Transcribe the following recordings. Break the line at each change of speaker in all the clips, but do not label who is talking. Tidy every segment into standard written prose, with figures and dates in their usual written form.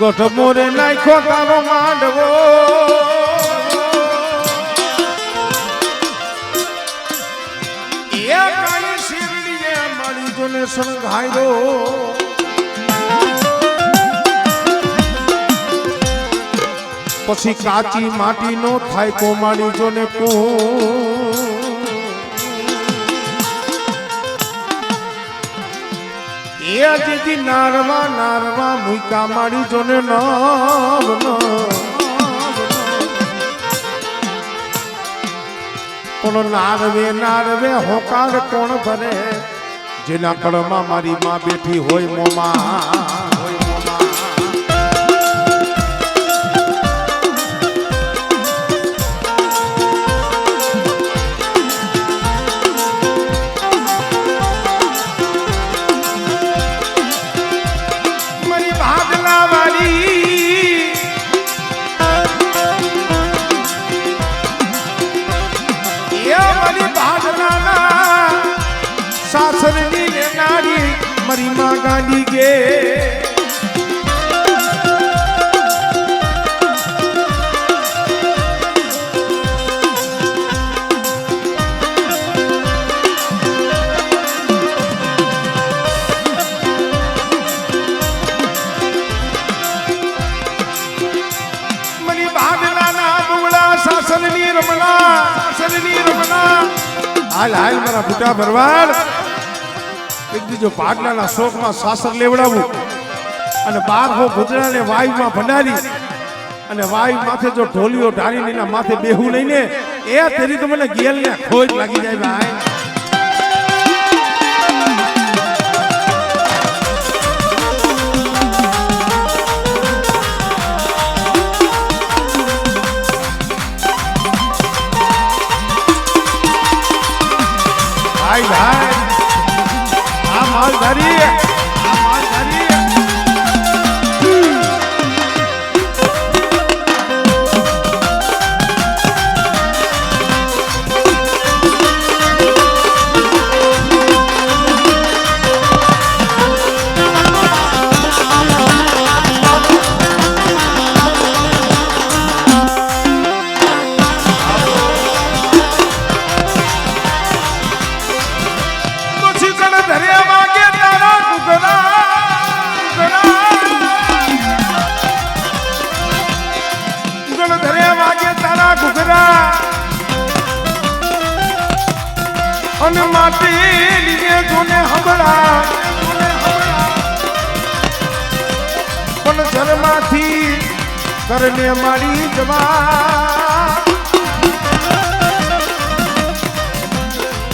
ગોઠ મોરે નાખ્યો તારો માંડવો એ કાળી શેરડીએ મારી જોને સંઘાયો પછી કાચી માટી નો થાય કોમાડી જોને કો એ દીદી નારવા નારવા મુકા માડી જોને પણ નારવે નારવે હોકાર કોણ ભરે જેના કળમાં મારી માં બેઠી હોય મોમાં મારી માં ગાંડી ગે મની ભાગલાના બુગડા સાસનની રમણા હાલ હાલ મારા બુટા ભરવાડ જો પાટલાના શોખમાં સાસર લેવડાવું અને 12 ગુજરાને વાયુમાં ભંડારી અને વાયુ માથે જો ઢોલીઓ ઢાળીને એના માથે બેહું લઈને એ તેરી તો મને ગેલને ખોજ લાગી જાય ભાઈ ભાઈ માલધારી અને માટી લીએ જોને હમણા પણ જન્માથી કરને મારી જવા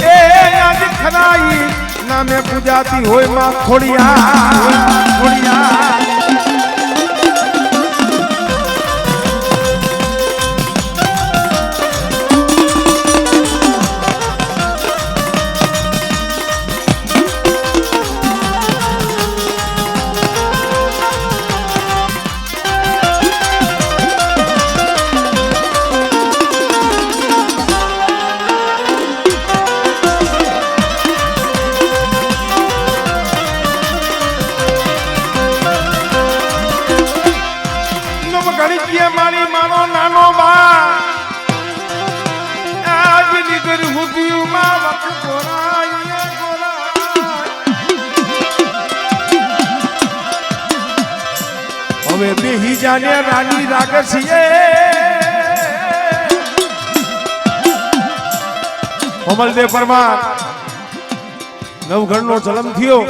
એ યાદ ખરાઈ નામે પૂજાતી હોય માં ખોડિયા મારી મારો નાનો બા આજ નીકળ હુકિયું માં વખ ગોરાય હવે બેહી જાને રાની રાગસીએ કોમલદેવ પરમાર નવઘણનો જન્મ થયો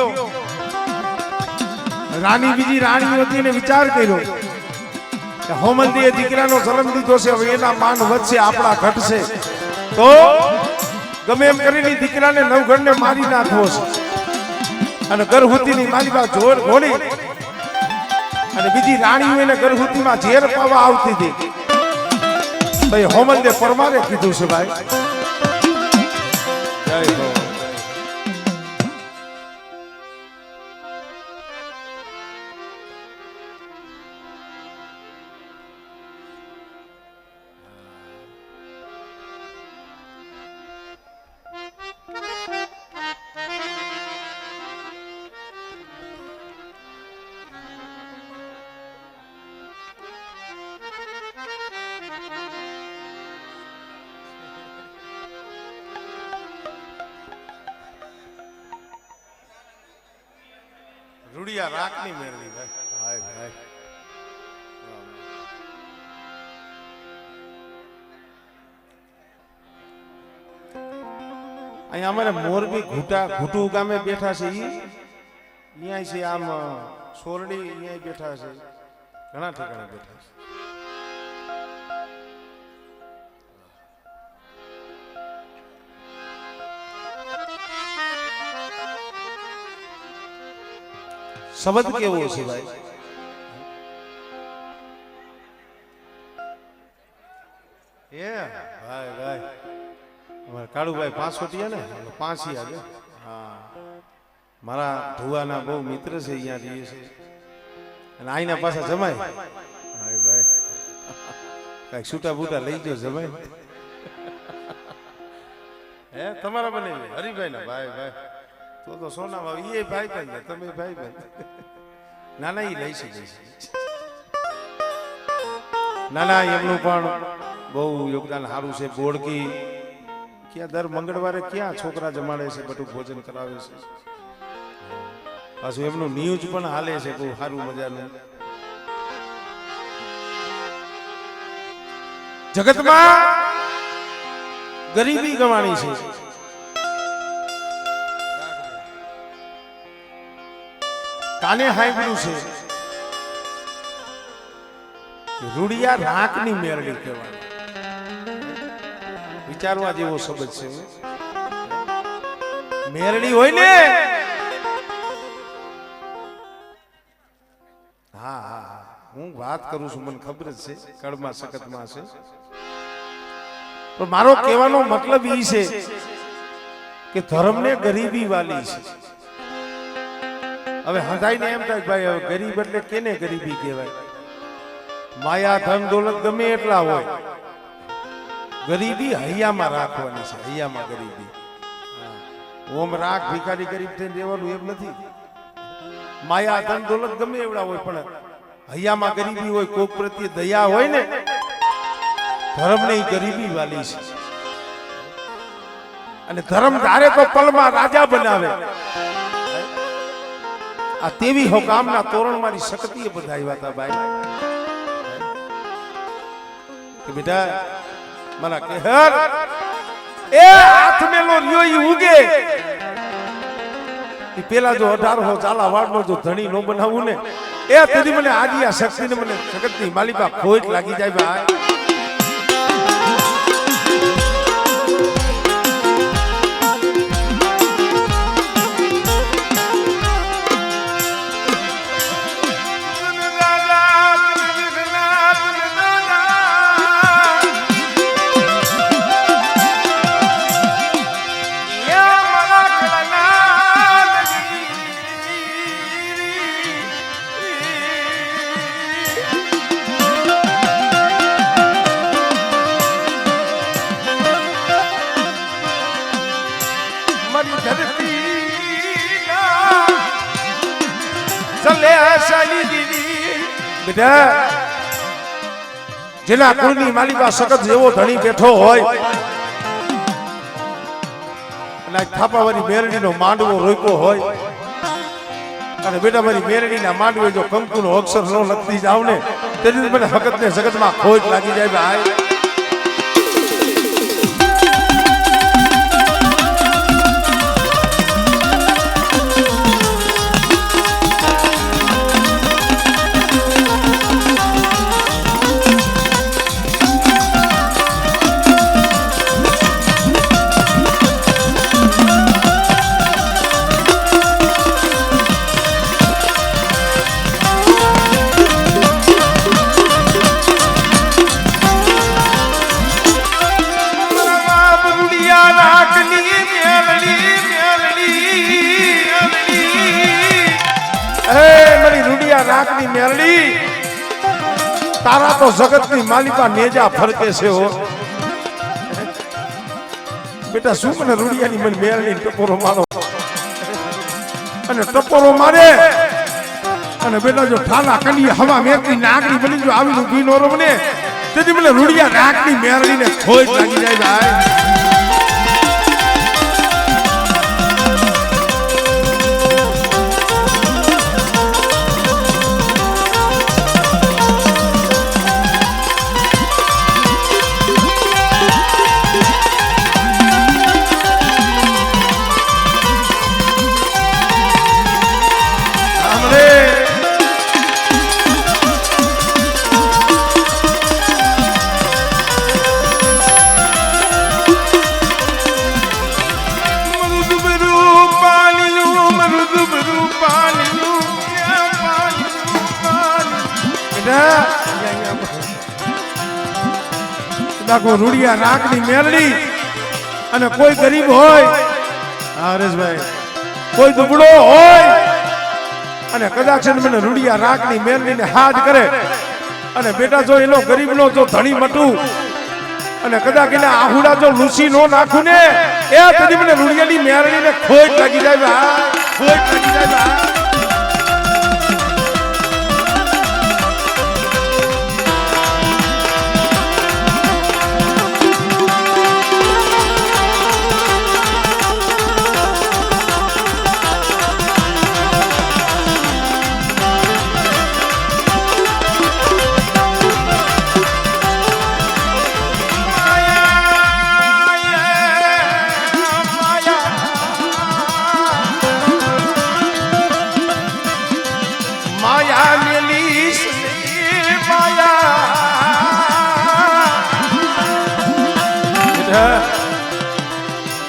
રાની બીજી રાણી હતી ને વિચાર કર્યો હોમલદીએ દીકરાનો જન્મ લીધો છે હવે એના માન વધશે આપણા ઘટશે તો ગમે એમ કરીને દીકરાને નવઘણને મારી નાખવો છે અને ગરહુતીની માલિકા જોર ઘોડી અને બીજી રાણીઓ એને ગરહુતીમાં ઝેર પાવા આવતી હતી ભાઈ હોમલદેવ પરમારે કીધું છે ભાઈ જય હો રૂડિયા રાખની મેળવી ભાઈ ભાઈ ભાઈ અહીંયા અમારે મોરબી ઘૂટુ ગામે બેઠા છે અહીંયા છે આમ સોરડી અહીંયા બેઠા છે ઘણા ઠેકાણે બેઠા છે શબ્દ કેવો છે ભાઈ એ ભાઈ ભાઈ અમારે કાળુભાઈ 500 ને 5 આજે હા મારા ધુવાના બહુ મિત્ર છે અહીંયા રહીએ છે અને આઈના પાછા જમાય ભાઈ ભાઈ કઈક છૂટા બૂટા લઈ ગયો જમાય હે તમારા બને હરિભાઈ ના ભાઈ ભાઈ તો સોના ભાઈ એ ભાઈ ભાઈ તમે ભાઈ ભાઈ ના ના એ લઈ છે ના ના એમનું પણ બહુ યોગદાન સારું છે બોડકી ક્યાં દર મંગળવારે ક્યાં છોકરા જમાડે છે બધું ભોજન કરાવે છે પાછું એમનું ન્યૂઝ પણ હાલે છે બહુ સારું મજાનું જગતમાં ગરીબી ગવાણી છે કાને હાંભળ્યું છે રૂડિયા રાખની મેરડી કહેવાય વિચારવા જેવો શબ્દ છે મેરડી હોય ને હા હા હું વાત કરું છું મને ખબર જ છે કળમાં સખતમાં છે પણ મારો કહેવાનો મતલબ એ છે કે ધર્મને ગરીબી વાલી છે હવે હંધાઈને એમ થાય ભાઈ હવે ગરીબ એટલે કેને ગરીબી કહેવાય માયા ધન દોલત ગમે એટલા હોય ગરીબી હૈયામાં રાખવાની છે હૈયામાં ગરીબી ઓમ રાખ ભિખારી ગરીબ થઈને રહેવાનું એમ નથી માયા ધન દોલત ગમે એવડા હોય પણ હૈયામાં ગરીબી હોય કોક પ્રત્યે દયા હોય ને ધર્મ ને ગરીબી વાલી છે અને ધર્મ ધારે તો પલમાં રાજા બનાવે આ તેવી હોકામના તોરણ મારી શક્તિએ બધાવ્યા હતા ભાઈ કે બેટા મારા કહેર એ હાથ મેલો રહ્યો ઈ ઉગે ઈ પેલા જો 1800 ચાલા વાળનો જો ધણી નો બનાવું ને એ તેદી મને આજી આ શક્તિને મને જગતની માલિકા ખોટ લાગી જાય ભાઈ જેના કુળની માલિકા સખત જેવો ધણી બેઠો હોય અને થાપાવાળી મેરડીનો માંડવો રોક્યો હોય અને બેટા મારી મેરડીના માંડવે જો કંકુનો અક્ષર ન લખતી જાવ ને તેથી મને હકતને જગતમાં ખોટ લાગી જાય ભાઈ રાખની મેરડી તારા તો જગતની માલિકા નેજા ફરકે છે હો બેટા શું મને રૂડિયાની મને મેરડી ટપોરો મારો અને ટપોરો મારે અને બેટા જો ઠાલા કલી હવા મેકની નાગરી બની જો આવી ઊભી નો રો મને તેથી મને રૂડિયા રાખની મેરડીને ખોટ લાગી જાય ભાઈ દાખો રૂડિયા રાખની મેલડી અને કોઈ ગરીબ હોય હરેશભાઈ કોઈ દુબળો હોય અને કદાચ મને રૂડિયા રાખની મેલડીને હાથ કરે અને બેટા જો એનો ગરીબનો જો ધણી મટું અને કદાચ એના આહુડા જો લૂસી નો નાખું ને એ તેથી મને રૂડિયાની મેલડીને ખોટ લાગી જાય ખોટ લાગી જાય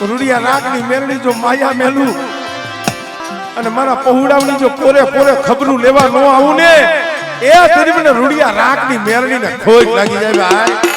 રૂડિયા રાખની મેરડી જો માયા મેલું અને મારા પહોળાવની જો પોરે પોરે ખબરું લેવા ન આવું ને એ તરી મને રૂડિયા રાખની મેરડી ને ખોટ લાગી જાય ભાઈ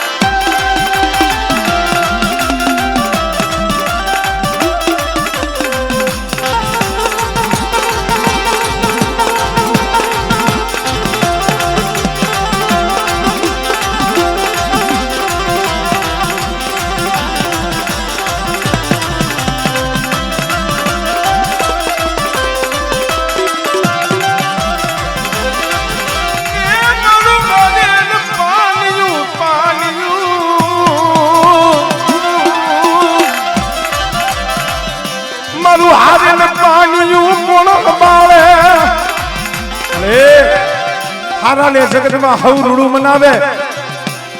હારાને જગતમાં હવ રૂડું મનાવે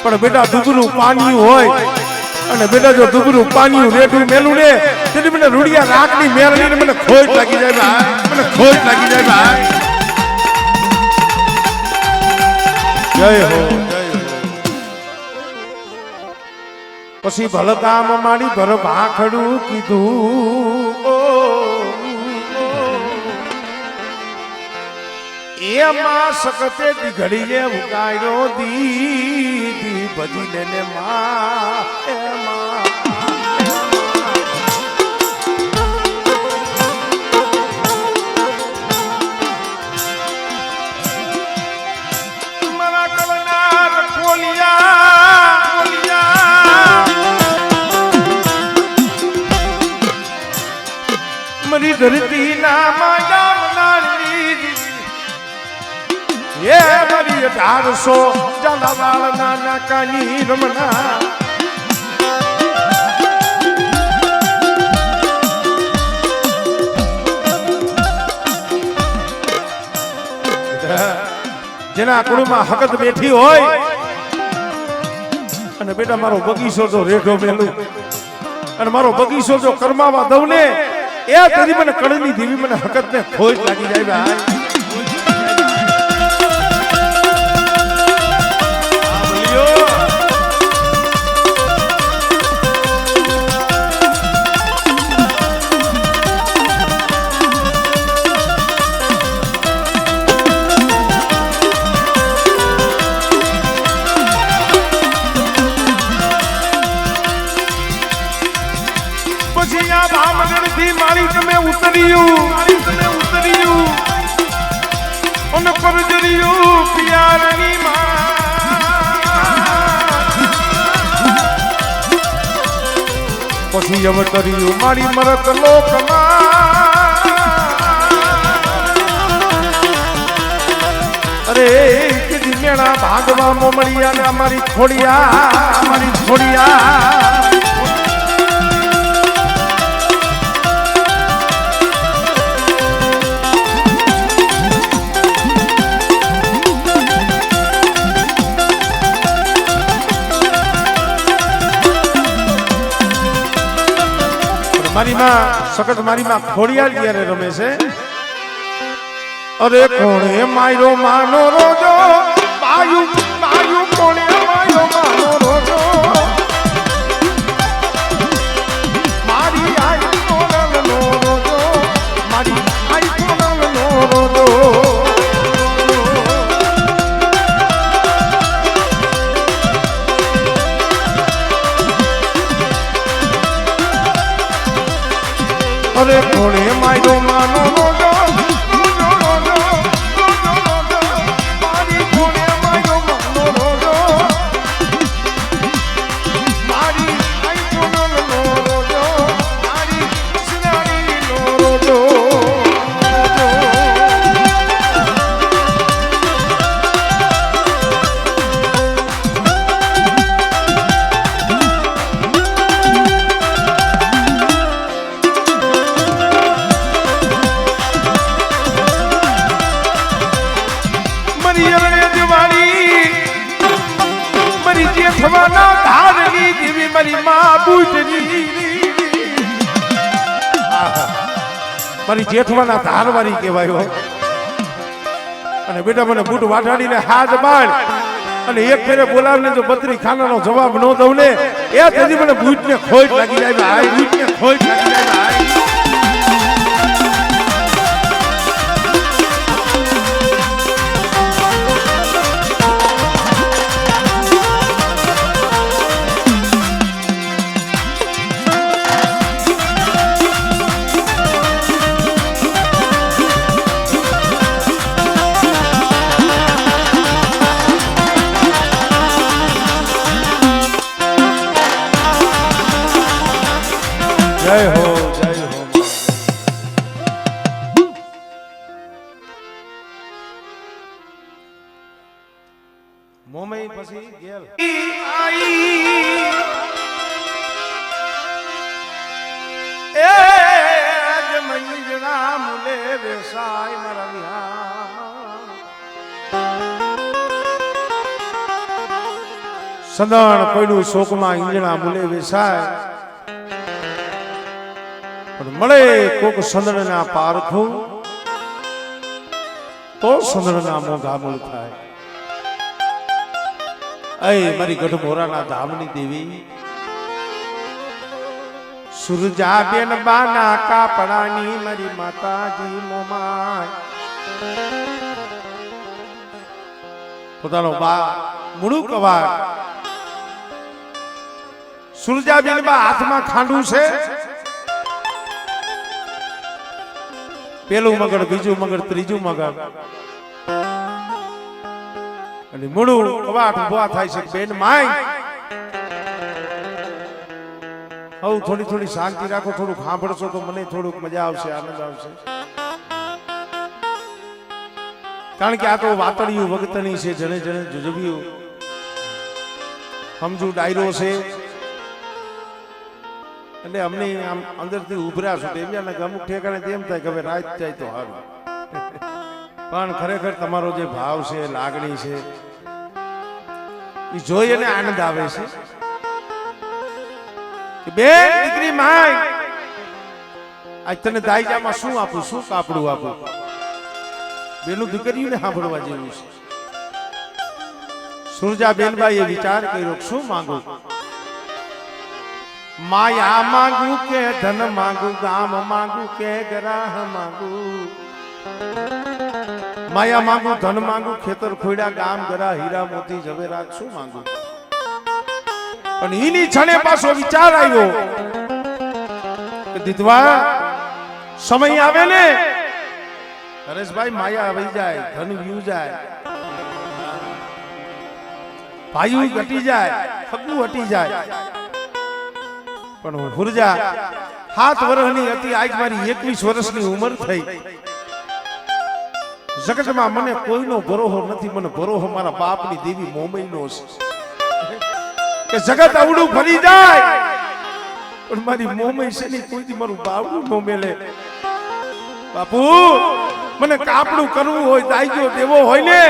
પણ બેટા દુબરું પાણી હોય અને બેટા જો દુબરું પાણી રેઠું મેલું ને તેથી મને રૂડિયા રાખની મેરડીને મને ખોટ લાગી જાય ભાઈ મને ખોટ લાગી જાય ભાઈ જય હો પછી ભલકામ માડી ભર ભાખડું કીધું એમાં સકતે ઘડીએ ઉકાયો દીદી ભજી ને માં એમાં મારા કલનાર કોલિયા મરી ધરતી ના માયા એ મારી 1800 જલાવાળ નાના કાની રમણા જેના કુળમાં હકત બેઠી હોય અને બેટા મારો બગીચો જો રેઢો મેલું અને મારો બગીચો જો કરમાવા દઉં ને એ તરી મને કળની દેવી મને હકત ને ખોટ લાગી જાય ભાઈ મારી તમે ઉતર્યું અને પરજર્યું પિયારની પછી અવતર્યું મારી મરત લોકમાં અરે કીધી મેળા ભાગવા મોમળિયા ને અમારી ખોડિયા મારી માં સખત મારી માં ખોડિયાલ જ્યારે રમે છે અરે કોણે માયરો માનો રોજો બાયુ બાયુ કોણે માયરો માનો રોજો મારી આઈ કોણલ નો રોજો મારી આઈ કોણલ નો રોજો અરે કોણે માયરો માનો રોજો મારી કોણે માયરો માનો રોજો મારી આઈ કોનો રોજો મારી સુનારી રોજો જેઠવાના ધારની દેવી મારી માં બુટની મારી જેઠવાના ધારવારી કહેવાય અને બેટા મને બૂટ વાટાડીને હાથ બાળ અને એક ફેરે બોલાવીને જો બત્રી ખાનાનો જવાબ ન દઉં ને એ તેથી મને બૂટને ખોટ લાગી જાય ભાઈ બૂટને ખોટ લાગી જાય ભાઈ જય હો જય હો મોમઈ પછી ગેલ એ જમઈજના મુલે વેસાય મારા વિહાર સદણ પડ્યું શોકમાં ઈંજણા મુલે વેસાય મળે કોક સંદળના પારખું તો સંદળના મોઘામૂળ થાય અય મારી ગઢમોરાના ધામની દેવી સુરજાબેન બાના કાપડાની મારી માતાજી મોમાય પોતાનો બા મુળું કવાર સુરજાબેન બા હાથમાં ખાંડું છે પેલું મગર બીજું મગર ત્રીજું મગર અને મૂળું કવાટ ઉભા થાય છે બેન માય હવે થોડી થોડી શાંતિ રાખો થોડું સાંભળશો તો મને થોડુંક મજા આવશે આનંદ આવશે કારણ કે આ તો વાતળિયું વગતની છે જણે જણે જુજવ્યું સમજુ ડાયરો છે એટલે અમને આમ અંદરથી ઉભર્યા છો તેમને અમુક ઠેકાણે તેમ થાય કે હવે રાત જાય તો સારું પણ ખરેખર તમારો જે ભાવ છે લાગણી છે એ જોઈ અને આનંદ આવે છે કે બેન દીકરી માય આજ તને દાયજામાં શું આપું શું કાપડું આપું બેનું દીકરીઓને સાંભળવા જેવું છે સુરજા બેનબાઈએ વિચાર કર્યો શું માંગુ માયા માંગુ કે ધન માંગુ ગામ માંગુ કે ગ્રાહ માંગુ માયા માંગુ ધન માંગુ ખેતર ખોડ્યા ગામ ગરા હીરા મોતી ઝવેરાત શું માંગુ પણ એની છણે પાછો વિચાર આવ્યો કે દીધવા સમય આવે ને હરેશભાઈ માયા આવી જાય ધન વ્યુ જાય ભાઈઓ ઘટી જાય ફગુ હટી જાય પણ હુરજા 7 વર્ષની હતી આજ મારી 21 વર્ષની ઉંમર થઈ જગતમાં મને કોઈનો ભરોસો નથી મને ભરોસો મારા બાપની દેવી મોમઈનો છે કે જગત આવડું ફરી જાય પણ મારી મોમઈ છે ની કોઈથી મારું બાવડું નો મેલે બાપુ મને કાપડું કરવું હોય દાઈજો દેવો હોય ને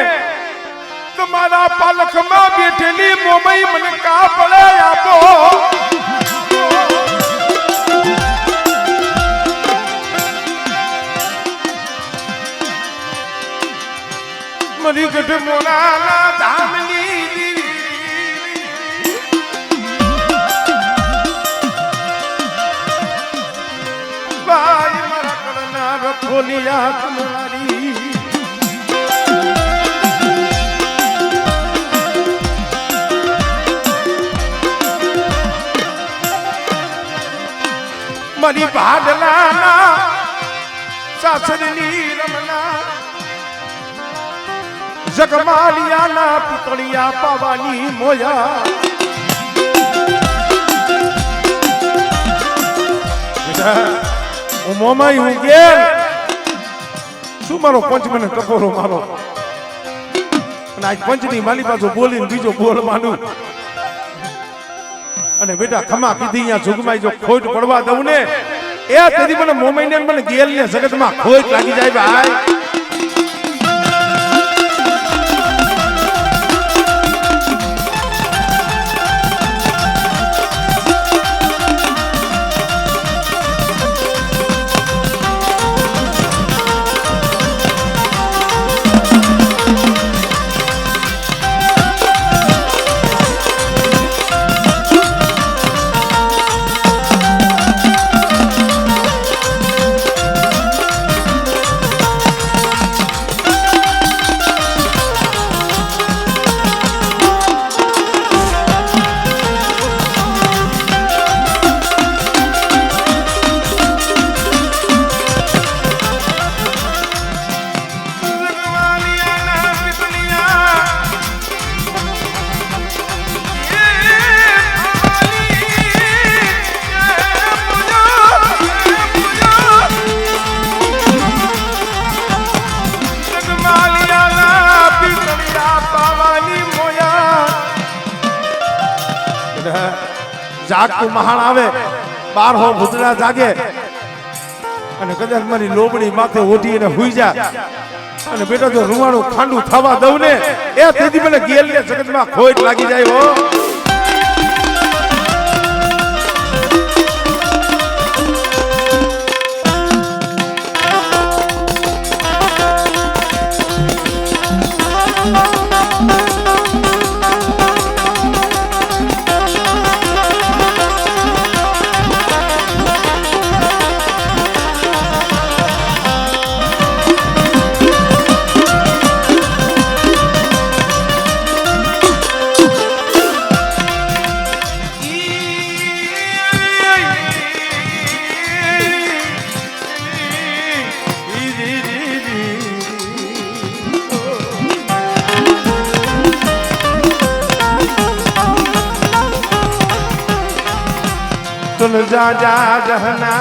તો મારા પાલખમાં બેઠેલી મોમઈ મને કાપડે આપો મારી ગઢમોરાના ધામની ભાઈ મારા કળના રખોલિયા તમારી મારી ભાડલાના સાસરની રમના જગમાલિયાના પિતળિયા પાવાની મોયા હું મોમાઈ હું ગેલ શું મારો પંચ મને ટકોરો મારો અને આજ પંચની માલી પાછો બોલીને બીજો બોલ માનું અને બેટા ખમા કીધી અહીંયા જુગમાઈ જો ખોટ પડવા દઉં ને એ તેથી મને મોમાઈને મને ગેલ ને જગતમાં ખોટ લાગી જાય ભાઈ જાગતું મહાણ આવે 12 ભૂતડા જાગે અને કદાચ મારી લોબડી માથે ઓઢી અને હુઈ જા અને બેટા જો રૂવાણું ખાંડું થવા દઉં ને એ તેથી મને ગેલ ને જગતમાં ખોટ લાગી જાય હો तन जा जा जहना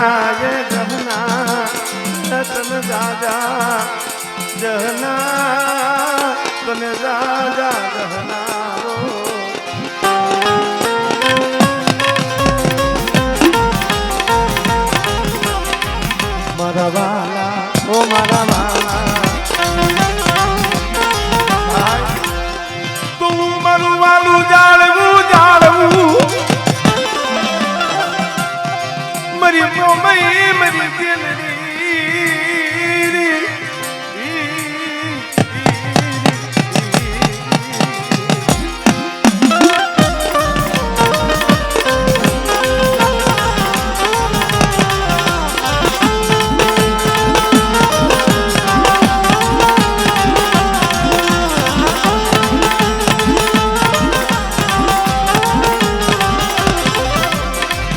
ये जहना तन जा जा जहना तन जा जा जहना मारा वाला ओ मारा वाला તું મારું વાલું જાળવું જાળવું મરી મોમઈ મરી ગેલરી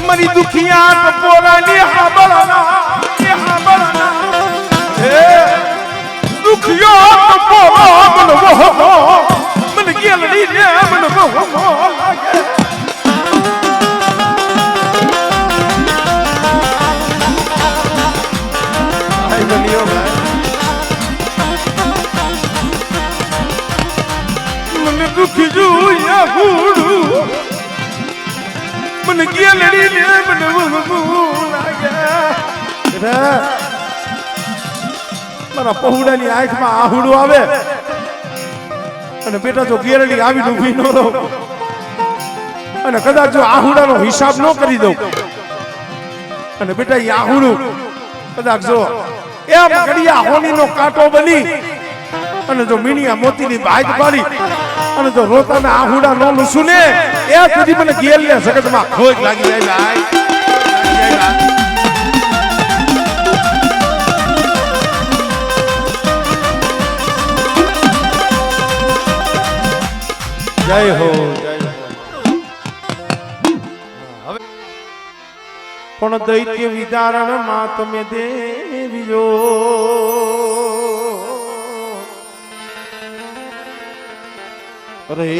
मरी दुखिया कपोरानी हाबळना हे दुखिया कपोरा मन वहमो मन गेलडी ने मन वहमो लागे आई बनियो भाई मन दुखी जुया हुडू मन गेलडी ने मन वहमो लागे મારા પહોળાની આંખમાં આહુડું આવે અને બેટા જો ગેરડી આવીને ઊભી ન રહો અને કદાચ જો આહુડાનો હિસાબ ન કરી દઉં અને બેટા એ આહુડું કદાચ જો એમ ઘડિયા હોનીનો કાંટો બની અને જો મીણિયા મોતીની ભાગ પાડી અને જો રોતાના આહુડા ન લૂસું ને એ સુધી મને ગેલ ને જગતમાં ખોજ લાગી જાય ભાઈ જય હો જય હો. હવે પણ દૈત્ય વિદારણ માં તમે દેવીઓ રે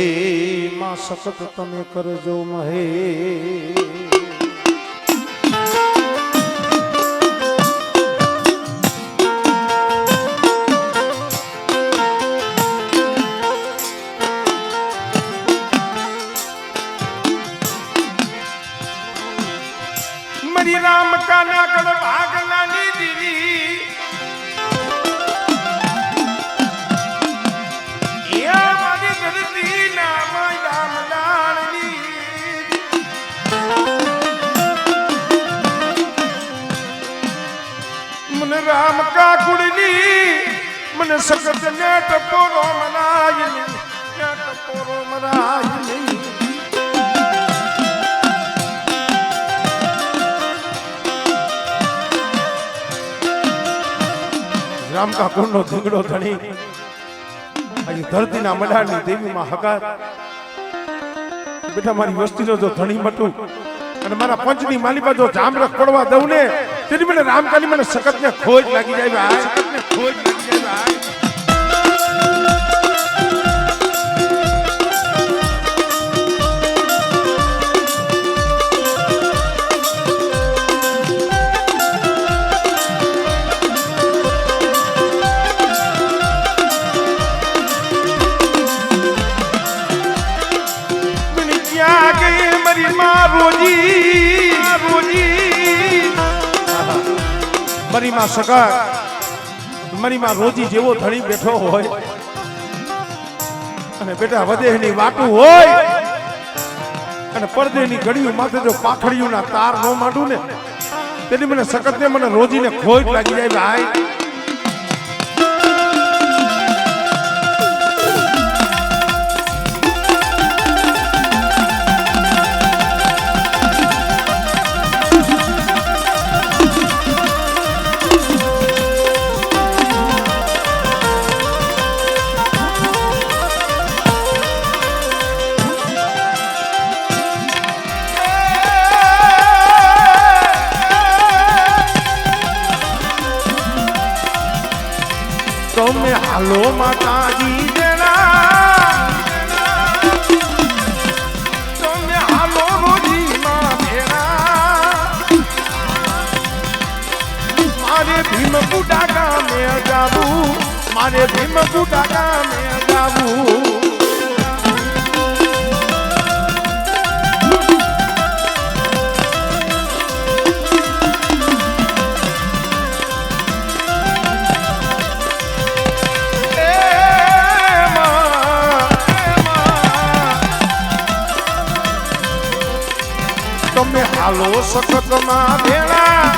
માં સખત તમે કરજો મહે મરી રામ કાના કડ ભાગનાની દીવી યા મારી ધરતી ના રામ લાલની મને રામ કા કુડની મને સખત ને ટપોરો મનાય ને ટપોરો મનાય નહીં રામ કા કુંડનો ધીંગડો ધણી આજે ધરતીના મડાની દેવીમાં હકાત બેટા મારી વસ્તીનો જો ધણી મટું અને મારા પંચની માલિપા જો જામરખ પડવા દઉં ને તેની મને રામકાલી મને સખત ને ખોજ લાગી જાય ભાઈ સખત ને ખોજ લાગી જાય ભાઈ મારી માં સગા મારી માં રોજી જેવો ધણી બેઠો હોય અને બેટા વધેની વાટું હોય અને પડદેની ઘડીયું માથે જો પાખડીઓના તાર ન માંડું ને તેની મને સખત ને મને રોજીને ખોજ લાગી જાય ભાઈ તમે હાલો માતાજી દેના તમે હાલો રોજી માં ભેરા મારે ભીમ બુડા ગામે જાવું મારે ભીમ બુડા ગામે જાવું તમે હાલો સખત માં ભેળા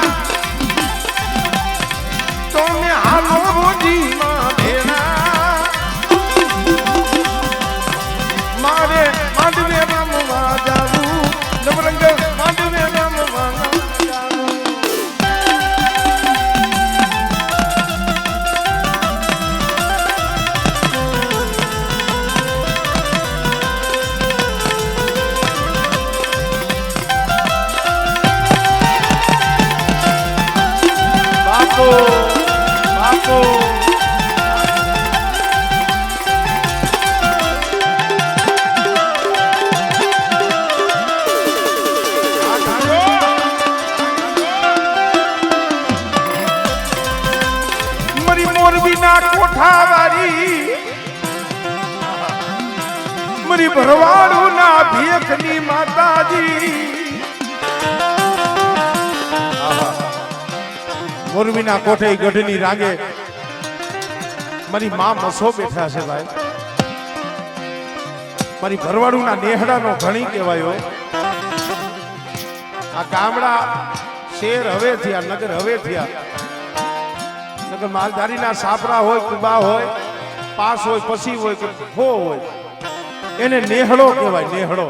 તમે હાલો રોજી માં ભેળા મારે માંડવે રમવા જાવું નવરંગ માંડવે રમવા જાવું બાપો મારી મોરબી ના કોઠા વાળી મારી ભરવાડું ના ભેખની માતાજી મોરબીના કોઠે ગઢની રાંગે મારી માં મસો બેઠા છે ભાઈ મારી ભરવાડુના નેહડાનો ઘણી કહેવાયો આ ગામડા શેર હવે થયા નગર હવે થયા નગર માલધારીના સાપરા હોય કુબા હોય પાસ હોય પછી હોય કે ફો હોય એને નેહડો કહેવાય નેહડો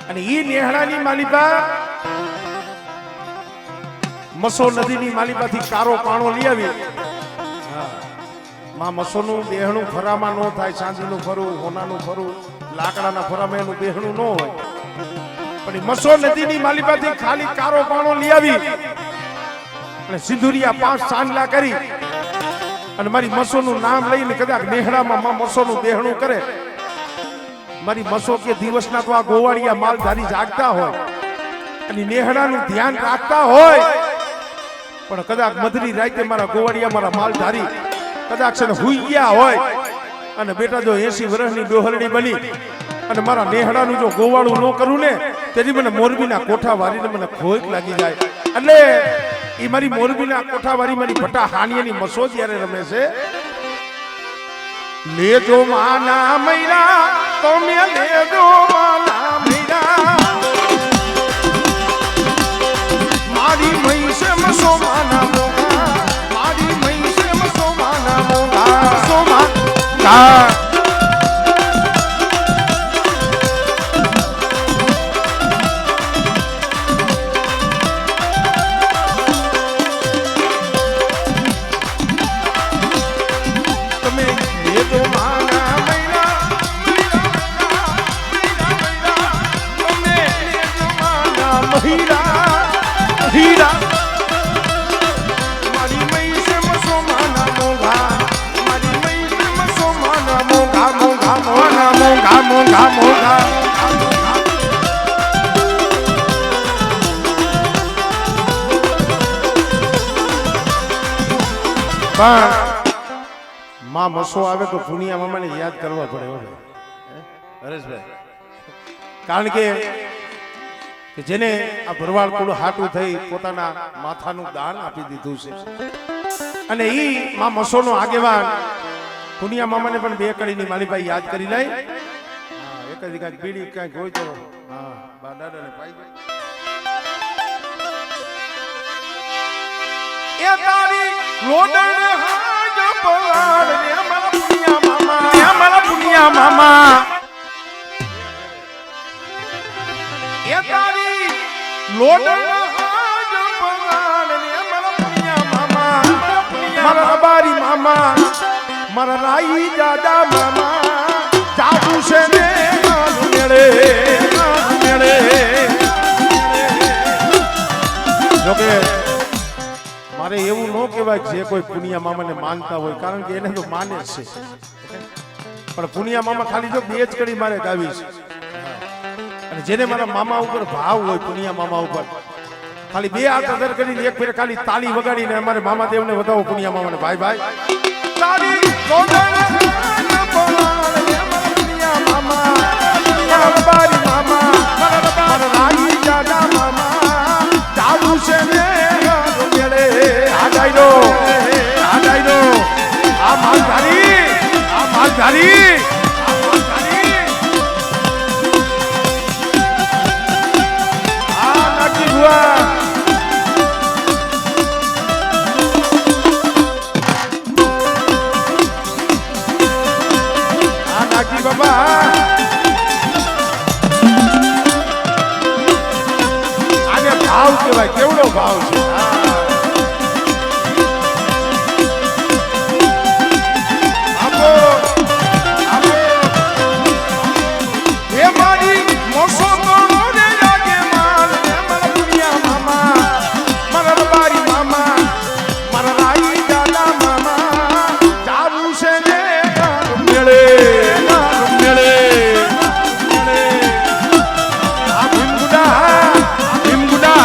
અને ઈ નેહડાની માલિપા મસો નદીની માલિપાથી કારો પાણો લઈ આવી માં મસોનું બેહણું ફરામાં ન થાય ચાંદીનું ફરવું હોનાનું ફરવું લાકડાના ફરામાં એનું બેહણું ન હોય પણ મસો નદીની માલિપાથી ખાલી કારો પાણો લઈ આવી અને સિંધુરિયા 5 સાંડલા કરી અને મારી મસોનું નામ લઈને કદાચ નેહડામાં મસોનું દેહણું કરે, મારી મસો કે દિવસના તો આ ગોવાળિયા માલધારી જાગતા હોય અને નેહડાનું ધ્યાન રાખતા હોય, પણ કદાચ મધરી રાતે મારા ગોવાળિયા મારા માલધારી કદાચ છે ને હુઈ ગયા હોય અને બેટા જો 80 વર્ષની ડોહરણી બની અને મારા નેહડાનું જો ગોવાળું ન કરું ને તેથી મને મોરબીના કોઠા વારીને મને ખોટ લાગી જાય. એટલે એ મારી મોરબીના કોઠા વારી મારી ભટા હાનિયાની મસો જ્યારે રમે છે, લેજો માના મૈરા તમે લેજો માના મૈરા મારી મઈ છે મસો માના મોગા, મારી મઈ છે મસો માના મોગા, સો માના મોંઘા મોંઘા પણ માં મસો આવે તો પુનિયા મામાને યાદ કરવા પડે હરેશભાઈ, કારણ કે જેને આ ભરવાડ કુળ હાટું થઈ પોતાના માથાનું દાન આપી દીધું છે અને ઈ માં મસોનો આગેવાન પુનિયા મામાને પણ 2 કડીની માલીભાઈ યાદ કરી લઈ. એક જ કાંઈક બીડી કાંઈક હોય તો હા બા દાદાને પાઈ જાય. એ તારી લોડણ હાજ પવાડ ને અમારા પુનિયા મામા, અમારા પુનિયા મામા, એ તારી લોડણ હાજ પવાડ ને અમારા પુનિયા મામા, મારા રબારી મામા, મારા રાઈ દાદા મામા, જાદુ છે ને જોકે મારે એવું ન કહેવાય જે કોઈ પુનિયા મામાને માનતા હોય, કારણ કે એને તો માને જ છે, પણ પુનિયા મામા ખાલી જો 2 જ કડી મારે ગાવી છે અને જેને મારા મામા ઉપર ભાવ હોય પુનિયા મામા ઉપર ખાલી 2 હાથ અદર કરીને એક ફેર ખાલી તાળી વગાડીને અમારે મામા દેવને વધાવો પુનિયા મામાને. ભાઈ ભાઈ તાળી બારી મામા, મારા રાઈ દાદા મામા, જાદુ છે ને મેળે આ ડાયરો, આ ડાયરો, આ માલધારી, આ માલધારી, આ માલધારી, આ નાકી ભુવા, આ નાકી બાબા, ભાવ કેવાય, કેવડો ભાવ છે. આપો આપો એ મારી મોસો ને લાગે માલ, મારા પુનિયા મામા, મારા રબારી મામા, મારા રાઈ દાદા મામા, જાદુ છે ને મેળે મેળે આ ભીમગુડા, ભીમગુડા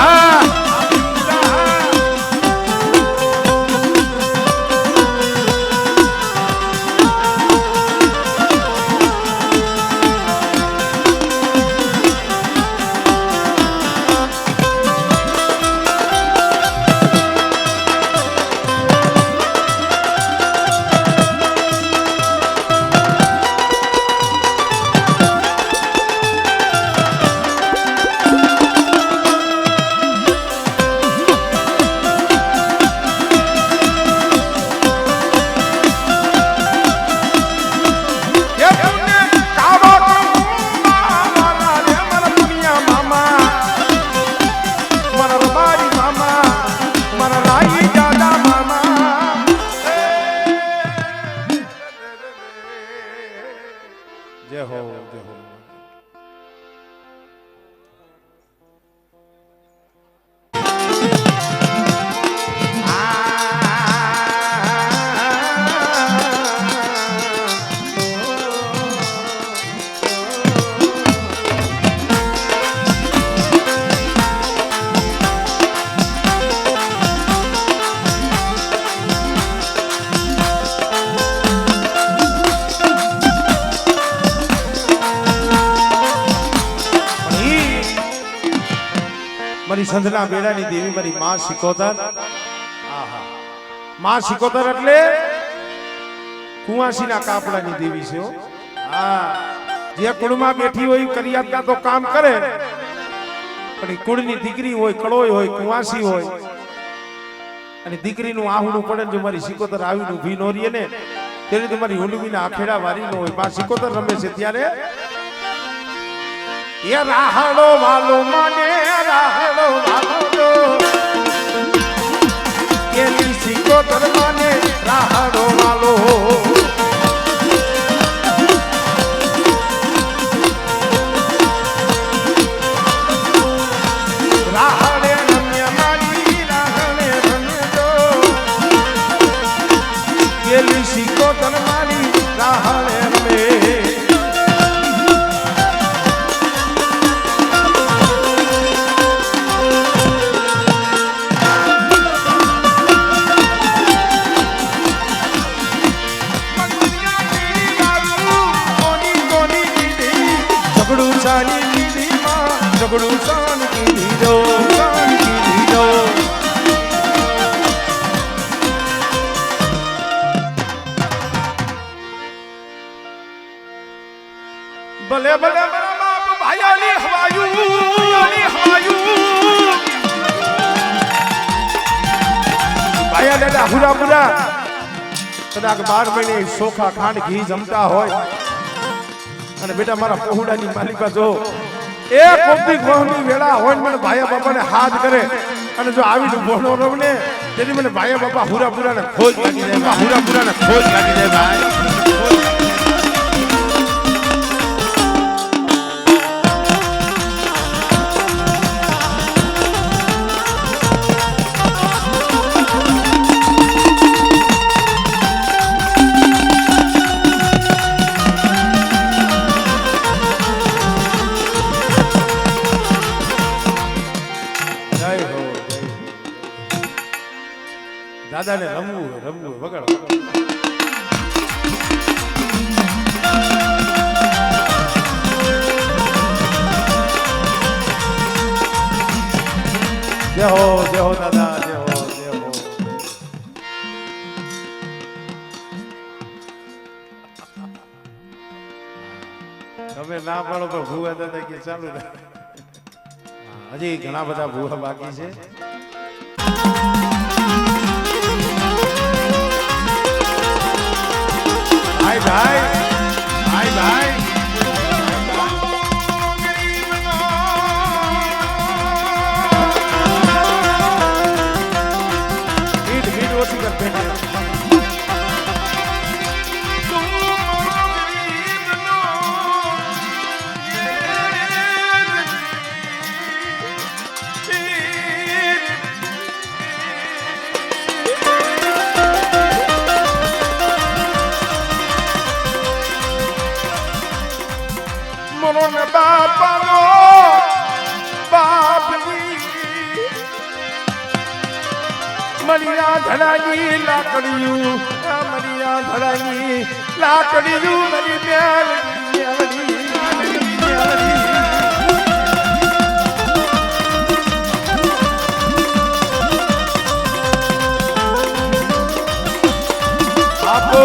મારી સંધના બેડાની દેવી મારી માં સિકોતર. આહા, માં સિકોતર એટલે કુંવાસીના કાપડાની દેવી છે. હા, જે કુળમાં બેઠી હોય કરિયાતના તો કામ કરે, પણ એ કુળની દીકરી હોય, કળોય હોય, કુંવાસી હોય, અને દીકરીનું આહુડું પડે જો મારી સિકોતર આવીને ઊભી નો રહીએ ને ત્યારે તમારી હુંડવીના આખેડા વારી ન હોય. માં સિકોતર રમે છે ત્યારે એ રાહડો વાલો માને રાહડો વાલો એની સિકોતર માને રાહડો વાલો. રાહડે રમ્ય મારી રાહડે રમ્ય એની સિકોતર મારી રાહડે રમે. ઝઘડું શાંતિ દીધો શાંતિ દીધો. ભલે ભલે મારા બાપ ભાયાની હવાયું ભાયા દાદા હુરા પુરા કદાચ 12 મહિને સોખા ખાંડ ઘી જમતા હોય અને બેટા મારા પહોડાની માલિકા જો એ કોપી ગોહની વેળા હોય મને ભાયા બાપાને હાથ કરે અને જો આવીને બોનો રવને તેની મને ભાયા બાપા હુરા પુરાને ખોજ લાગી જાય. હુરા પુરાને ખોજ લાગી જાય ભાઈ. દાદાને રમવું વગાડો. જય હો દાદા, જય હો. તમે ના પાડો પણ ભૂવા દાદા કે ચાલુ હજી ઘણા બધા ભૂવા બાકી છે. ભાઈ ભાઈ ભાઈ ભાઈ મીઠ ઓછી કર બેઠા. બાપાનો બાપની મરિયા ધડાની લાકડીયું મરિયા ધડાની લાકડીયું મરી મેલડી આપો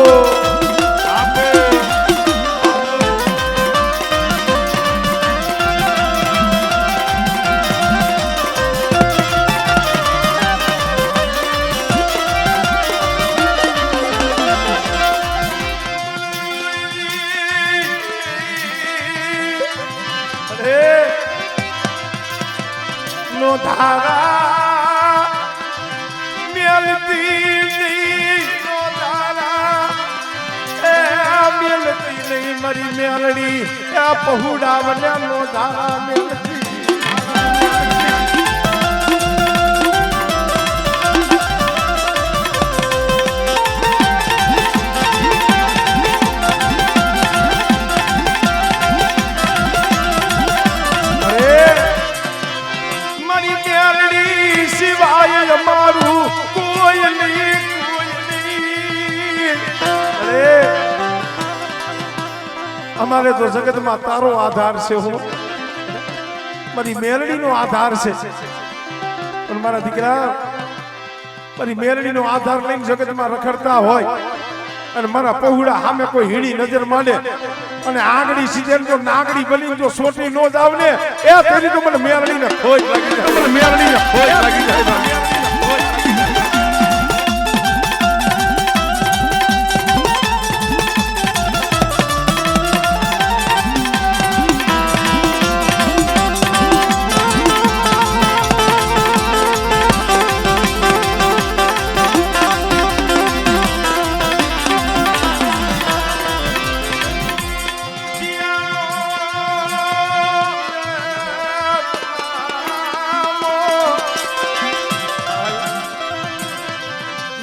ધારા મેલતી નહીં નો ધારા મેલતી નહીં મારી મેલડી પહુડા વલ્યા નો ધારા મેલતી. અમારું કોઈ નહીં. અમારે તો જગતમાં તારો આધાર છે, મારી મેલડીનો આધાર છે. પણ મારા દીકરા મારી મેરડીનો આધાર લઈને જગતમાં રખડતા હોય અને મારા પહોળા સામે કોઈ હીડી નજર માંડે અને આગળી સીધે જો નાગડી બની જો સોટી નો જાવ ને એ તેની તો મને મેરડીને ખોજ લાગી જાય, મને મેરડીને ખોજ લાગી જાય.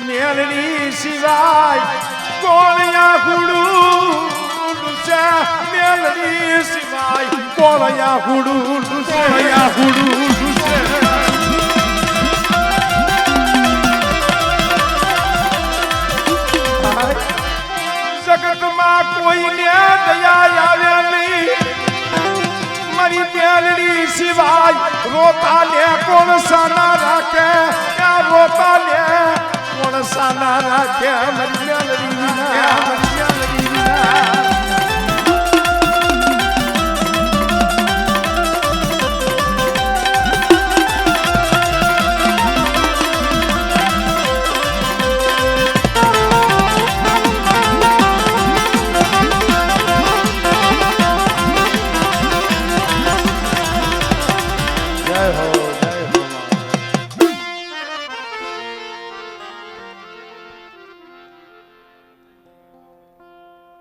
મેલડી સિવાય કોળિયા હુડું છે, મેલડી સિવાય કોળિયા હુડું છે, કોળિયા હુડું છે. જગતમાં કોઈને દયા આવે નહીં, મારી મેલડી સિવાય રોતા લે કોણ સાના રાખે, રોતા લે કોણ સાના રાખે, મરી મેલડી વિના, મરી મેલડી વિના.